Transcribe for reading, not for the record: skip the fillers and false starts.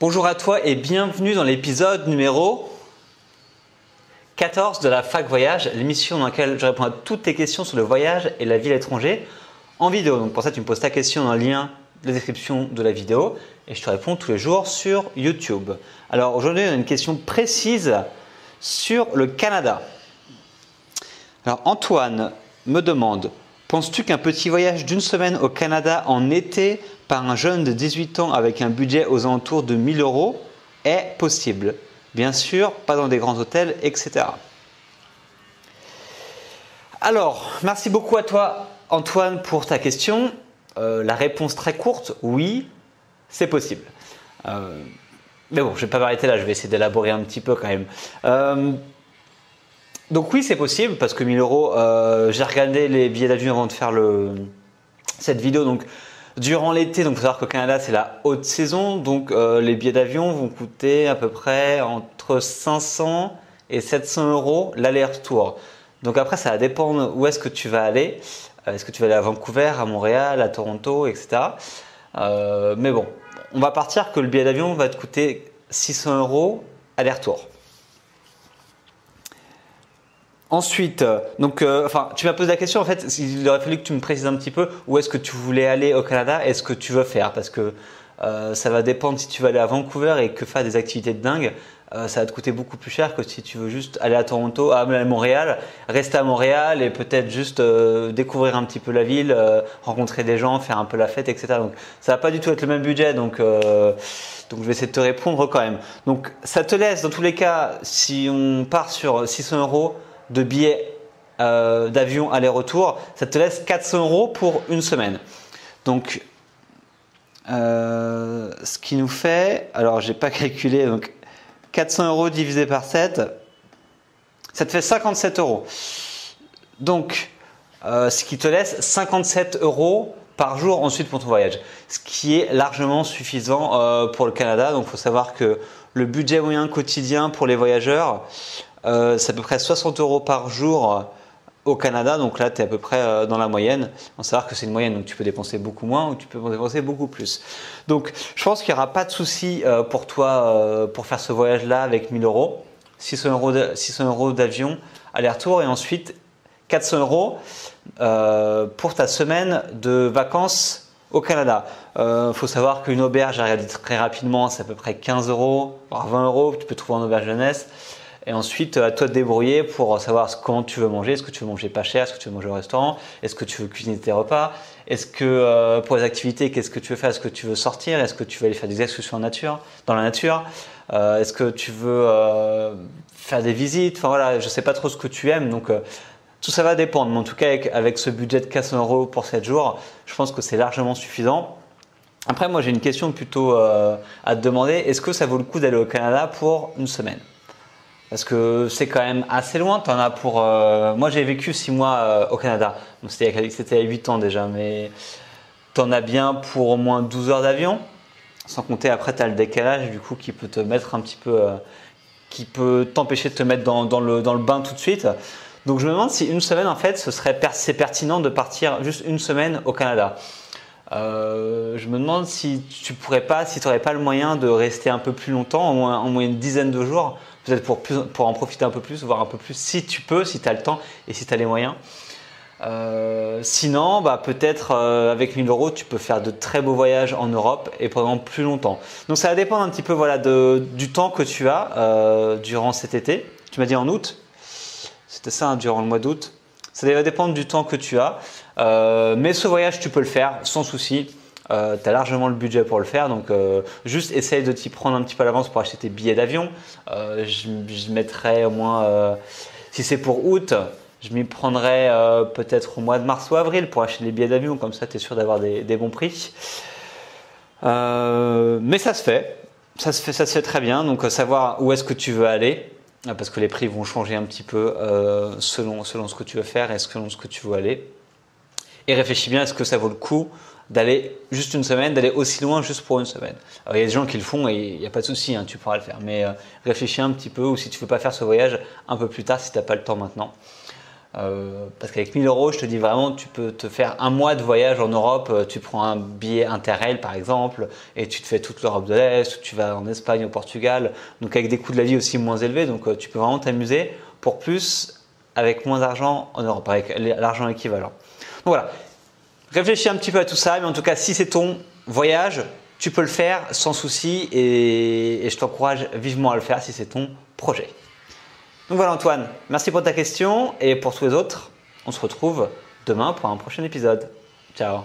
Bonjour à toi et bienvenue dans l'épisode numéro 14 de la Fac Voyage, l'émission dans laquelle je réponds à toutes tes questions sur le voyage et la vie à l'étranger en vidéo. Donc pour ça, tu me poses ta question dans le lien de la description de la vidéo et je te réponds tous les jours sur YouTube. Alors aujourd'hui, on a une question précise sur le Canada. Alors Antoine me demande: penses-tu qu'un petit voyage d'une semaine au Canada en été par un jeune de 18 ans avec un budget aux alentours de 1000 € est possible? Bien sûr, pas dans des grands hôtels, etc. Alors, merci beaucoup à toi Antoine pour ta question. La réponse très courte, oui, c'est possible. Mais bon, je ne vais pas m'arrêter là, je vais essayer d'élaborer un petit peu quand même. Donc oui, c'est possible parce que 1000 €, j'ai regardé les billets d'avion avant de faire cette vidéo. Donc durant l'été, donc il faut savoir qu'au Canada c'est la haute saison, donc les billets d'avion vont coûter à peu près entre 500 et 700 € l'aller-retour. Donc après ça va dépendre où est-ce que tu vas aller. Est-ce que tu vas aller à Vancouver, à Montréal, à Toronto, etc. Mais bon, on va partir que le billet d'avion va te coûter 600 € aller-retour. Ensuite, tu m'as posé la question en fait, il aurait fallu que tu me précises un petit peu où est-ce que tu voulais aller au Canada et ce que tu veux faire parce que ça va dépendre si tu veux aller à Vancouver et que faire des activités de dingue, ça va te coûter beaucoup plus cher que si tu veux juste aller à Toronto, à Montréal, rester à Montréal et peut-être juste découvrir un petit peu la ville, rencontrer des gens, faire un peu la fête, etc. Donc ça va pas du tout être le même budget, donc je vais essayer de te répondre quand même. Donc ça te laisse dans tous les cas, si on part sur 600 € de billets d'avion aller-retour, ça te laisse 400 € pour une semaine. Donc, ce qui nous fait, alors j'ai pas calculé, donc 400 € divisé par 7, ça te fait 57 €. Donc, ce qui te laisse 57 € par jour ensuite pour ton voyage, ce qui est largement suffisant pour le Canada. Donc, il faut savoir que le budget moyen quotidien pour les voyageurs, c'est à peu près 60 € par jour au Canada, donc là tu es à peu près dans la moyenne. On sait savoir que c'est une moyenne, donc tu peux dépenser beaucoup moins ou tu peux dépenser beaucoup plus. Donc je pense qu'il n'y aura pas de souci pour toi pour faire ce voyage là avec 1000 €, 600 € d'avion aller-retour et ensuite 400 € pour ta semaine de vacances au Canada. Faut savoir qu'une auberge, j'ai regardé très rapidement, c'est à peu près 15 €, voire 20 €, tu peux trouver en auberge jeunesse. Et ensuite, à toi de débrouiller pour savoir comment tu veux manger. Est-ce que tu veux manger pas cher? Est-ce que tu veux manger au restaurant? Est-ce que tu veux cuisiner tes repas? Est-ce que pour les activités, qu'est-ce que tu veux faire? Est-ce que tu veux sortir? Est-ce que tu veux aller faire des excursions dans la nature? Est-ce que tu veux faire des visites? Enfin voilà, je sais pas trop ce que tu aimes. Donc tout ça va dépendre. Mais en tout cas, avec ce budget de 400 € pour 7 jours, je pense que c'est largement suffisant. Après, moi j'ai une question plutôt à te demander. Est-ce que ça vaut le coup d'aller au Canada pour une semaine? Parce que c'est quand même assez loin. T'en as pour. Moi, j'ai vécu 6 mois au Canada. Donc, c'était il y a 8 ans déjà. Mais tu en as bien pour au moins 12 heures d'avion. Sans compter, après, tu as le décalage du coup qui peut te mettre un petit peu. Qui peut t'empêcher de te mettre dans le bain tout de suite. Donc, je me demande si une semaine, en fait, c'est pertinent de partir juste une semaine au Canada. Je me demande si tu n'aurais pas le moyen de rester un peu plus longtemps, au moins une dizaine de jours. Peut-être pour en profiter un peu plus, voire un peu plus si tu peux, si tu as le temps et si tu as les moyens. Sinon, peut-être avec 1000 €, tu peux faire de très beaux voyages en Europe et pendant plus longtemps. Donc ça va dépendre un petit peu du temps que tu as durant cet été. Tu m'as dit en août, c'était ça, durant le mois d'août. Ça va dépendre du temps que tu as. Mais ce voyage, tu peux le faire sans souci. Tu as largement le budget pour le faire, donc juste essaye de t'y prendre un petit peu à l'avance pour acheter tes billets d'avion. Je mettrais au moins, si c'est pour août, je m'y prendrais peut-être au mois de mars ou avril pour acheter les billets d'avion, comme ça tu es sûr d'avoir des bons prix. Mais ça se fait très bien, donc savoir où est-ce que tu veux aller, parce que les prix vont changer un petit peu selon ce que tu veux faire et selon ce que tu veux aller. Et réfléchis bien, est-ce que ça vaut le coup d'aller juste une semaine, d'aller aussi loin juste pour une semaine. Alors, il y a des gens qui le font et il n'y a pas de souci, tu pourras le faire. Mais réfléchis un petit peu, ou si tu ne veux pas faire ce voyage un peu plus tard, si tu n'as pas le temps maintenant. Parce qu'avec 1000 euros, je te dis vraiment, tu peux te faire un mois de voyage en Europe. Tu prends un billet Interrail par exemple et tu te fais toute l'Europe de l'Est, ou tu vas en Espagne, au Portugal, donc avec des coûts de la vie aussi moins élevés. Donc tu peux vraiment t'amuser pour plus avec moins d'argent en Europe, avec l'argent équivalent. Donc voilà, réfléchis un petit peu à tout ça, mais en tout cas, si c'est ton voyage, tu peux le faire sans souci et je t'encourage vivement à le faire si c'est ton projet. Donc voilà Antoine, merci pour ta question et pour tous les autres, on se retrouve demain pour un prochain épisode. Ciao.